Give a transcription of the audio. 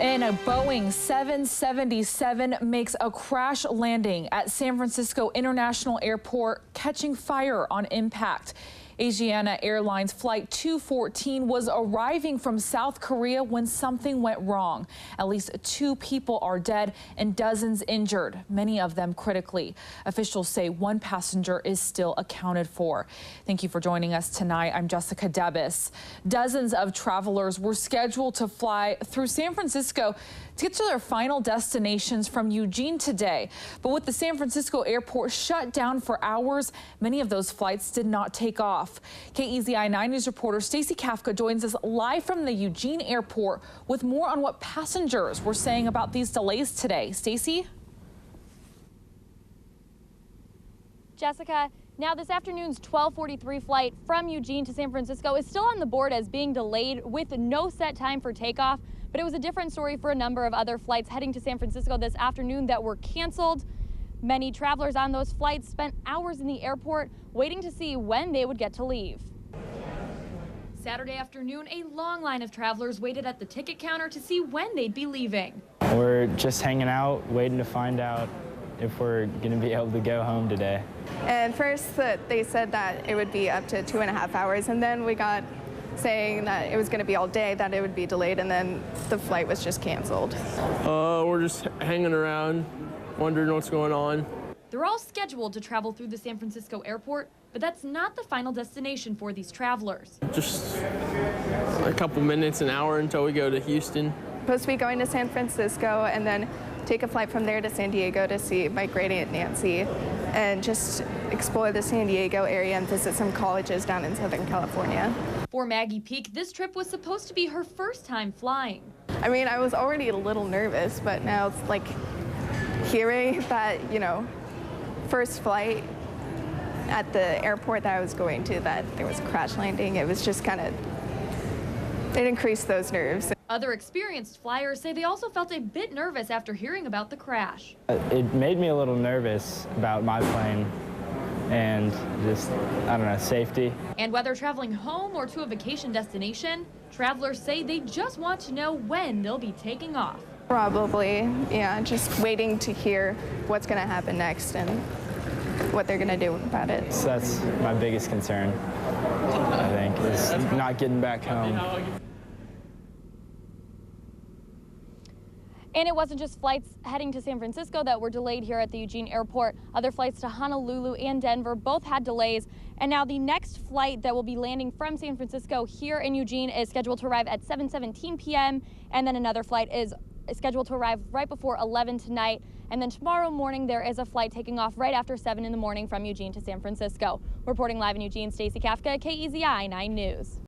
And a Boeing 777 makes a crash landing at San Francisco International Airport, catching fire on impact. Asiana Airlines Flight 214 was arriving from South Korea when something went wrong. At least 2 people are dead and dozens injured, many of them critically. Officials say 1 passenger is still accounted for. Thank you for joining us tonight. I'm Jessica Debus. Dozens of travelers were scheduled to fly through San Francisco to get to their final destinations from Eugene today. But with the San Francisco airport shut down for hours, many of those flights did not take off. KEZI 9 News reporter Stacey Kafka joins us live from the Eugene airport with more on what passengers were saying about these delays today. Stacey? Jessica, now this afternoon's 12:43 flight from Eugene to San Francisco is still on the board as being delayed with no set time for takeoff. But it was a different story for a number of other flights heading to San Francisco this afternoon that were canceled. Many travelers on those flights spent hours in the airport waiting to see when they would get to leave. Saturday afternoon, a long line of travelers waited at the ticket counter to see when they'd be leaving. We're just hanging out, waiting to find out if we're going to be able to go home today. And first they said that it would be up to 2.5 hours, and then we got saying that it was going to be all day, that it would be delayed, and then the flight was just canceled. We're just hanging around, wondering what's going on. They're all scheduled to travel through the San Francisco airport, but that's not the final destination for these travelers. Just a couple minutes, an hour until we go to Houston. Supposed to be going to San Francisco and then take a flight from there to San Diego to see my great aunt Nancy and just explore the San Diego area and visit some colleges down in Southern California. For Maggie Peak, this trip was supposed to be her first time flying. I mean, I was already a little nervous, but now it's like hearing that, first flight at the airport that I was going to, that there was a crash landing, it was just it increased those nerves. Other experienced flyers say they also felt a bit nervous after hearing about the crash. It made me a little nervous about my plane and just, I don't know, safety. And whether traveling home or to a vacation destination, travelers say they just want to know when they'll be taking off. Probably, yeah, just waiting to hear what's going to happen next and what they're going to do about it. So that's my biggest concern, I think, is not getting back home. And it wasn't just flights heading to San Francisco that were delayed here at the Eugene airport. Other flights to Honolulu and Denver both had delays. And now the next flight that will be landing from San Francisco here in Eugene is scheduled to arrive at 7:17 p.m. And then another flight is scheduled to arrive right before 11 tonight. And then tomorrow morning there is a flight taking off right after 7 in the morning from Eugene to San Francisco. Reporting live in Eugene, Stacey Kafka, KEZI 9 News.